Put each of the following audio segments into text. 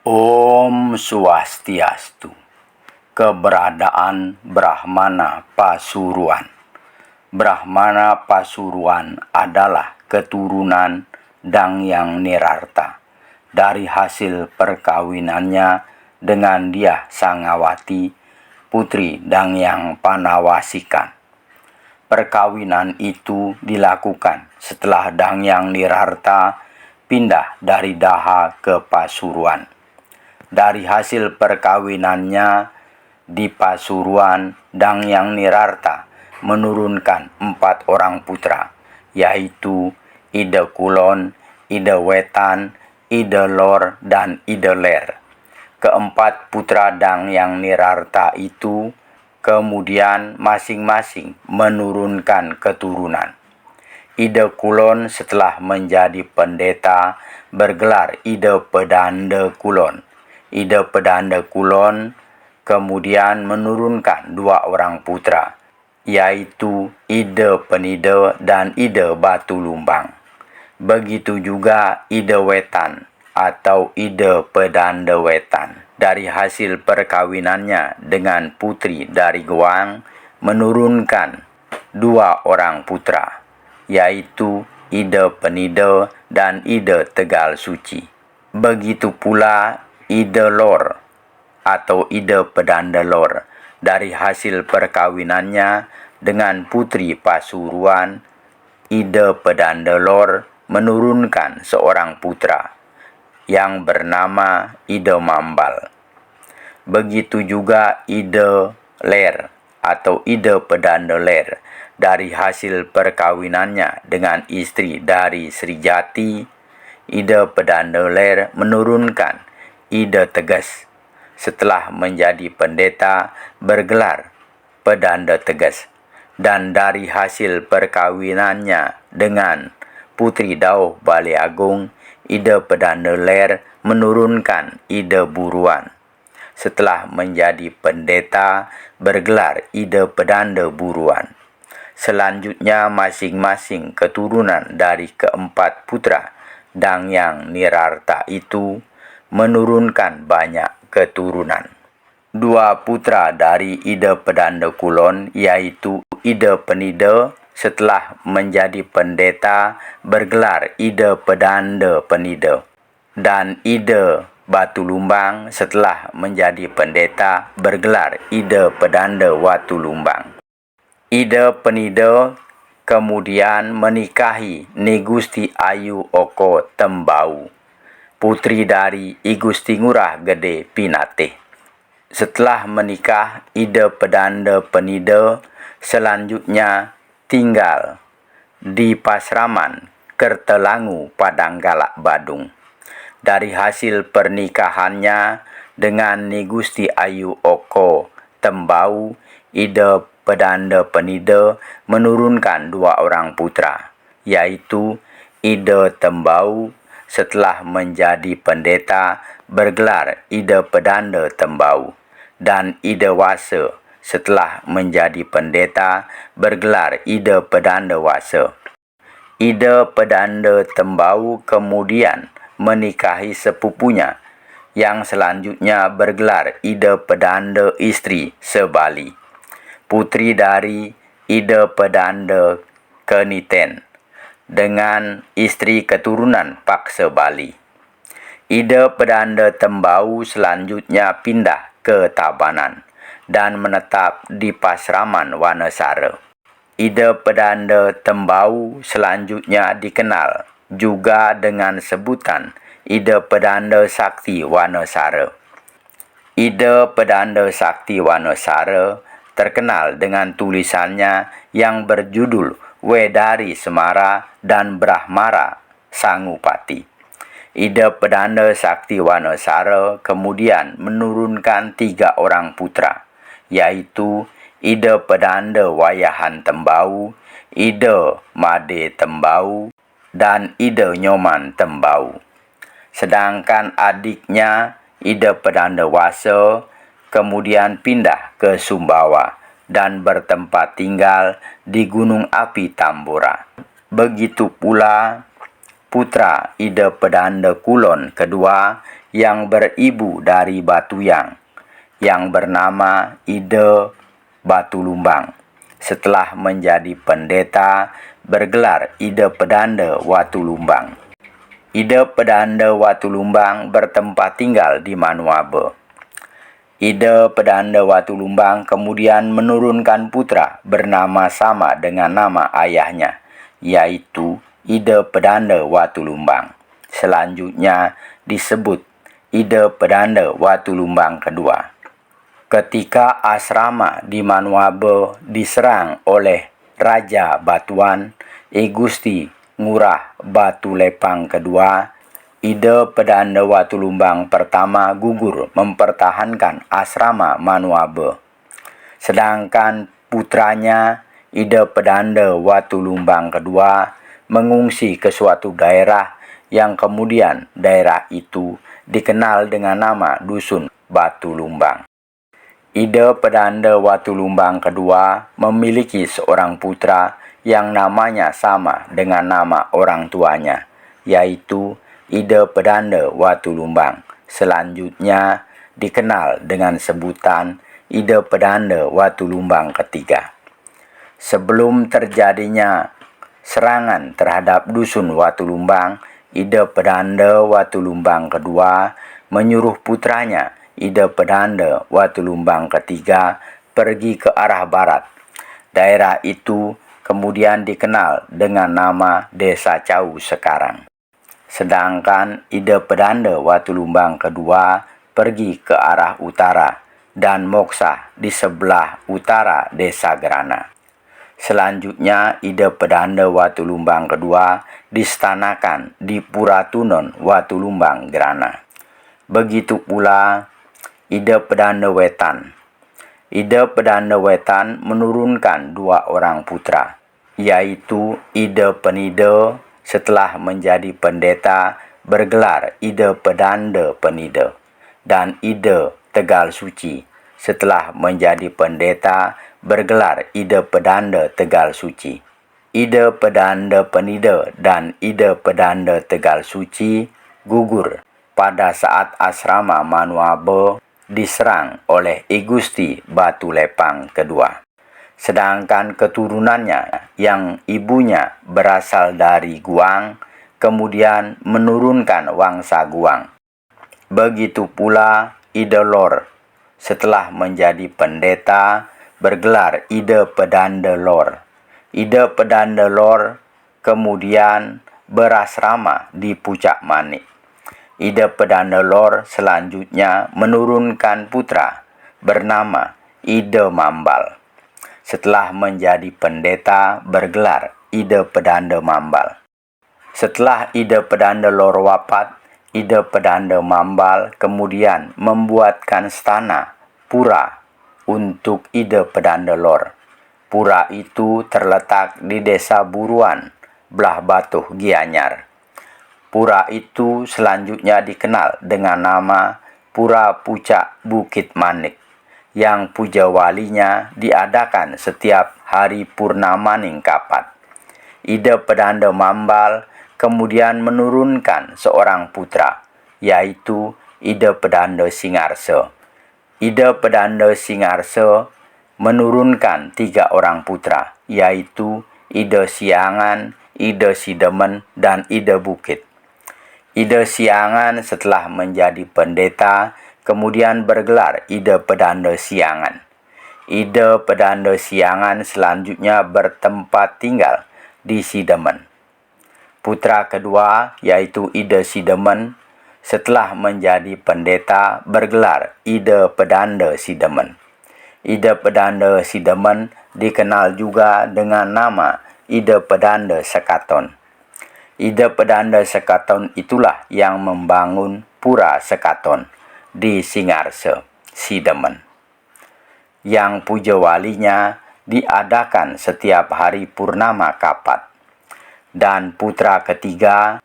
Om Swastiastu. Keberadaan Brahmana Pasuruan. Brahmana Pasuruan adalah keturunan Dangyang Nirarta dari hasil perkawinannya dengan Dyah Sangawati, putri Dangyang Panawasikan. Perkawinan itu dilakukan setelah Dangyang Nirarta pindah dari Daha ke Pasuruan. Dari hasil perkawinannya di Pasuruan, Dangyang Nirarta menurunkan 4 orang putra, yaitu Ide Kulon, Ide Wetan, Ide Lor, dan Ide Ler. Keempat putra Dangyang Nirarta itu kemudian masing-masing menurunkan keturunan. Ide Kulon setelah menjadi pendeta bergelar Ide Pedanda Kulon. Ide Pedanda Kulon kemudian menurunkan 2 orang putra, yaitu Ide Penida dan Ide Batu Lumbang. Begitu juga Ide Wetan atau Ide Pedanda Wetan dari hasil perkawinannya dengan putri dari Gewang menurunkan 2 orang putra, yaitu Ide Penida dan Ide Tegal Suci. Begitu pula Ide Lor atau Ide Pedanda Lor dari hasil perkawinannya dengan putri Pasuruan. Ide Pedanda Lor menurunkan seorang putra yang bernama Ide Mambal. Begitu juga Ide Ler atau Ide Pedanda Ler dari hasil perkawinannya dengan istri dari Sri Jati. Ide Pedanda Ler menurunkan Ide Tegas setelah menjadi pendeta bergelar Pedanda Tegas, dan dari hasil perkawinannya dengan putri Dauh Bale Agung, Ide Pedanda Ler menurunkan Ide Buruan setelah menjadi pendeta bergelar Ide Pedanda Buruan. Selanjutnya masing-masing keturunan dari keempat putra Dangyang Nirarta itu menurunkan banyak keturunan. 2 putra dari Ide Pedanda Kulon, yaitu Ide Penida setelah menjadi pendeta bergelar Ide Pedanda Penida, dan Ide Batu Lumbang setelah menjadi pendeta bergelar Ide Pedanda Watu Lumbang. Ide Penida kemudian menikahi Ni Gusti Ayu Oko Tembau, putri dari I Gusti Ngurah Gede Pinate. Setelah menikah, Ide Pedanda Penida selanjutnya tinggal di Pasraman Kertelangu, Padanggalak, Badung. Dari hasil pernikahannya dengan Ni Gusti Ayu Oko Tembau, Ide Pedanda Penida menurunkan 2 orang putra, yaitu Ide Tembau setelah menjadi pendeta bergelar Ide Pedanda Tembau, dan Ide Wasa setelah menjadi pendeta bergelar Ide Pedanda Wasa. Ide Pedanda Tembau kemudian menikahi sepupunya yang selanjutnya bergelar Ide Pedanda Istri Sebali, putri dari Ide Pedanda Keniten, dengan istri keturunan Paksa Bali. Ide Pedanda Tembau selanjutnya pindah ke Tabanan dan menetap di Pasraman Wanasara. Ide Pedanda Tembau selanjutnya dikenal juga dengan sebutan Ide Pedanda Sakti Wanasara. Ide Pedanda Sakti Wanasara terkenal dengan tulisannya yang berjudul Wedari Semara dan Brahmara Sangupati. Ide Pedanda Sakti Wanasara kemudian menurunkan 3 orang putra, yaitu Ide Pedanda Wayahan Tembau, Ide Made Tembau, dan Ide Nyoman Tembau. Sedangkan adiknya Ide Pedanda Wasa kemudian pindah ke Sumbawa dan bertempat tinggal di Gunung Api Tambora. Begitu pula putra Ida Pedanda Kulon kedua yang beribu dari Batuyang, yang bernama Ida Batu Lumbang. Setelah menjadi pendeta, bergelar Ida Pedanda Watu Lumbang. Ida Pedanda Watu Lumbang bertempat tinggal di Manuabe. Ida Pedanda Watu Lumbang kemudian menurunkan putra bernama sama dengan nama ayahnya, yaitu Ida Pedanda Watu Lumbang. Selanjutnya disebut Ida Pedanda Watu Lumbang kedua. Ketika asrama di Manuabe diserang oleh Raja Batuan, Gusti Ngurah Batu Lepang kedua, Ida Pedanda Watu Lumbang pertama gugur mempertahankan asrama Manuabe. Sedangkan putranya Ida Pedanda Watu Lumbang kedua mengungsi ke suatu daerah yang kemudian daerah itu dikenal dengan nama Dusun Batu Lumbang. Ida Pedanda Watu Lumbang kedua memiliki seorang putra yang namanya sama dengan nama orang tuanya, yaitu Ida Pedanda Watu Lumbang. Selanjutnya dikenal dengan sebutan Ida Pedanda Watu Lumbang ketiga. Sebelum terjadinya serangan terhadap Dusun Watu Lumbang, Ida Pedanda Watu Lumbang kedua menyuruh putranya Ida Pedanda Watu Lumbang ketiga pergi ke arah barat. Daerah itu kemudian dikenal dengan nama Desa Cau sekarang. Sedangkan Ida Pedanda Watu Lumbang kedua pergi ke arah utara dan moksa di sebelah utara Desa Gerana. Selanjutnya Ida Pedanda Watu Lumbang kedua distanakan di Puratunon Watu Lumbang Gerana. Begitu pula Ida Pedanda Wetan. Ida Pedanda Wetan menurunkan dua orang putra, yaitu Ida Penida setelah menjadi pendeta bergelar Ida Pedanda Penida, dan Ida Tegal Suci setelah menjadi pendeta bergelar Ida Pedanda Tegal Suci. Ida Pedanda Penida dan Ida Pedanda Tegal Suci gugur pada saat asrama Manuabe diserang oleh Gusti Batu Lepang kedua. Sedangkan keturunannya yang ibunya berasal dari Guang kemudian menurunkan wangsa Guang. Begitu pula Ida Lor setelah menjadi pendeta bergelar Ida Pedanda Lor. Ida Pedanda Lor kemudian berasrama di Pucak Manik. Ida Pedanda Lor selanjutnya menurunkan putra bernama Ida Mambal. Setelah menjadi pendeta bergelar Ida Pedanda Mambal. Setelah Ida Pedanda Lor wafat, Ida Pedanda Mambal kemudian membuatkan stana pura untuk Ida Pedanda Lor. Pura itu terletak di Desa Buruan, belah Batuh Gianyar. Pura itu selanjutnya dikenal dengan nama Pura Pucak Bukit Manik, yang puja walinya diadakan setiap hari Purnamaning Kapat. Ida Pedanda Mambal kemudian menurunkan seorang putra, yaitu Ida Pedanda Singarse. Ida Pedanda Singarse menurunkan 3 orang putra, yaitu Ida Siangan, Ida Sidemen, dan Ida Bukit. Ida Siangan setelah menjadi pendeta kemudian bergelar Ida Pedanda Siangan. Ida Pedanda Siangan selanjutnya bertempat tinggal di Sidemen. Putra kedua yaitu Ida Sidemen setelah menjadi pendeta bergelar Ida Pedanda Sidemen. Ida Pedanda Sidemen dikenal juga dengan nama Ida Pedanda Sekaton. Ida Pedanda Sekaton itulah yang membangun Pura Sekaton di Singarse, Sidemen, yang puja walinya diadakan setiap hari Purnama Kapat. Dan putra ketiga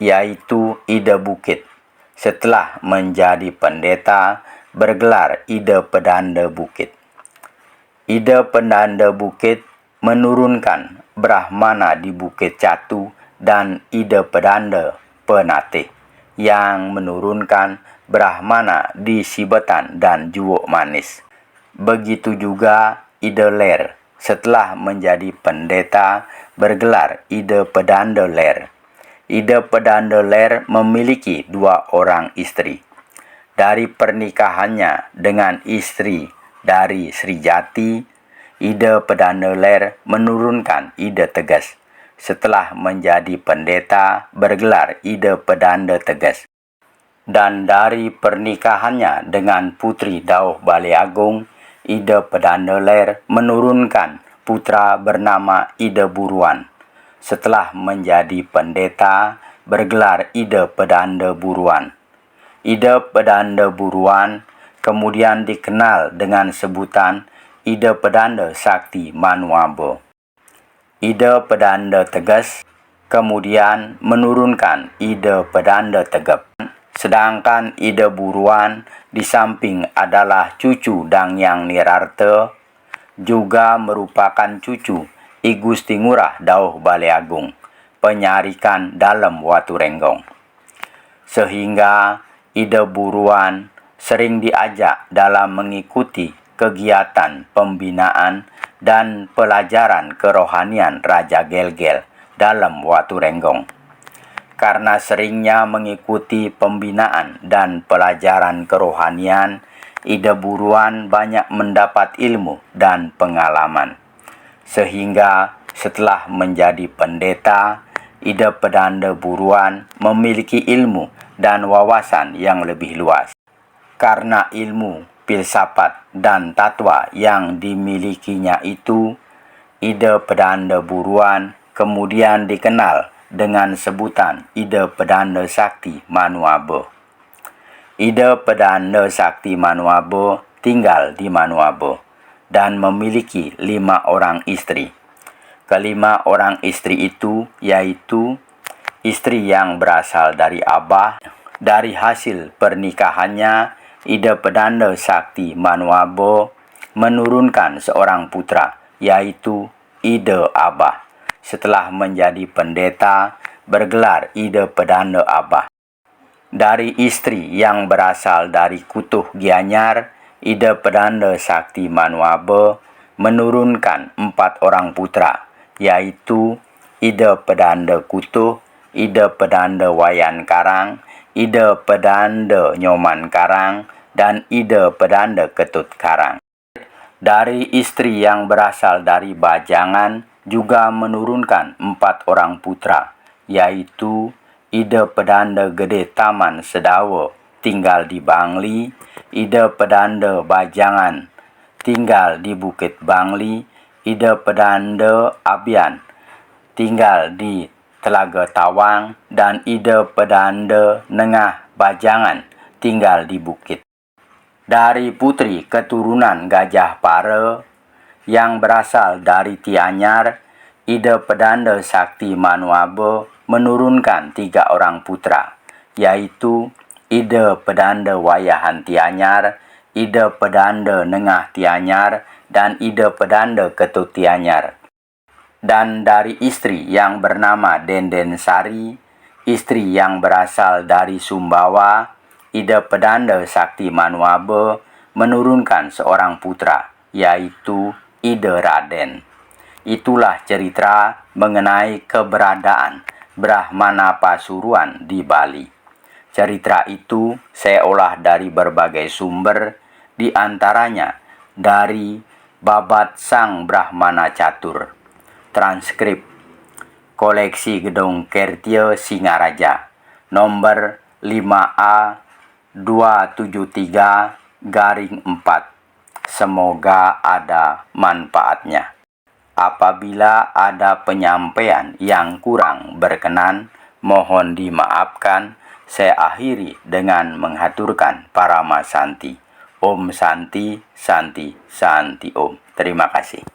yaitu Ida Bukit setelah menjadi pendeta bergelar Ida Pedanda Bukit. Ida Pedanda Bukit menurunkan Brahmana di Bukit Catu dan Ida Pedanda Penatih yang menurunkan Brahmana di Sibetan dan Juwok Manis. Begitu juga Ida Ler setelah menjadi pendeta bergelar Ida Pedanda Ler. Ida Pedanda Ler memiliki 2 orang istri. Dari pernikahannya dengan istri dari Sri Jati, Ida Pedanda Ler menurunkan Ida Tegas setelah menjadi pendeta bergelar Ida Pedanda Tegas. Dan dari pernikahannya dengan Putri Dauh Balai Agung, Ida Pedanda Ler menurunkan putra bernama Ida Buruan setelah menjadi pendeta bergelar Ida Pedanda Buruan. Ida Pedanda Buruan kemudian dikenal dengan sebutan Ida Pedanda Sakti Manuabo. Ida Pedanda Tegas kemudian menurunkan Ida Pedanda Tegep. Sedangkan Ida Buruan di samping adalah cucu Dangyang Nirarta, juga merupakan cucu I Gusti Ngurah Dauh Balai Agung, penyarikan dalam Watu Renggong. Sehingga Ida Buruan sering diajak dalam mengikuti kegiatan pembinaan dan pelajaran kerohanian Raja Gelgel dalam Watu Renggong. Karena seringnya mengikuti pembinaan dan pelajaran kerohanian, Ida Buruan banyak mendapat ilmu dan pengalaman. Sehingga setelah menjadi pendeta, Ida Pedanda Buruan memiliki ilmu dan wawasan yang lebih luas. Karena ilmu, filsafat, dan tatwa yang dimilikinya itu, Ida Pedanda Buruan kemudian dikenal dengan sebutan Ida Pedanda Sakti Manuabo. Ida Pedanda Sakti Manuabo tinggal di Manuabo dan memiliki 5 orang istri. Kelima orang istri itu yaitu istri yang berasal dari Abah. Dari hasil pernikahannya, Ida Pedanda Sakti Manuabo menurunkan seorang putra yaitu Ida Abah. Setelah menjadi pendeta bergelar Ida Pedanda Abah. Dari istri yang berasal dari Kutuh Gianyar, Ida Pedanda Sakti Manuabo menurunkan 4 orang putra, yaitu Ida Pedanda Kutuh, Ida Pedanda Wayan Karang, Ida Pedanda Nyoman Karang, dan Ida Pedanda Ketut Karang. Dari istri yang berasal dari Bajangan juga menurunkan 4 orang putra, yaitu Ida Pedanda Gede Taman Sedawa tinggal di Bangli, Ida Pedanda Bajangan tinggal di Bukit Bangli, Ida Pedanda Abian tinggal di Telaga Tawang, dan Ida Pedanda Nengah Bajangan tinggal di Bukit. Dari putri keturunan Gajah Para yang berasal dari Tianyar, Ida Pedanda Sakti Manuabo menurunkan 3 orang putra, yaitu Ida Pedanda Wayahan Tianyar, Ida Pedanda Nengah Tianyar, dan Ida Pedanda Ketut Tianyar. Dan dari istri yang bernama Denden Sari, istri yang berasal dari Sumbawa, Ida Pedanda Sakti Manuabo menurunkan seorang putra, yaitu Ida Raden. Itulah cerita mengenai keberadaan Brahmana Pasuruan di Bali. Cerita itu saya olah dari berbagai sumber, di antaranya dari Babat Sang Brahmana Catur, transkrip Koleksi Gedung Kertya Singaraja, nomor 5A 273/4. Semoga ada manfaatnya. Apabila ada penyampaian yang kurang berkenan, mohon dimaafkan. Saya akhiri dengan menghaturkan Parama Santi. Om Santi, Santi, Santi Om. Terima kasih.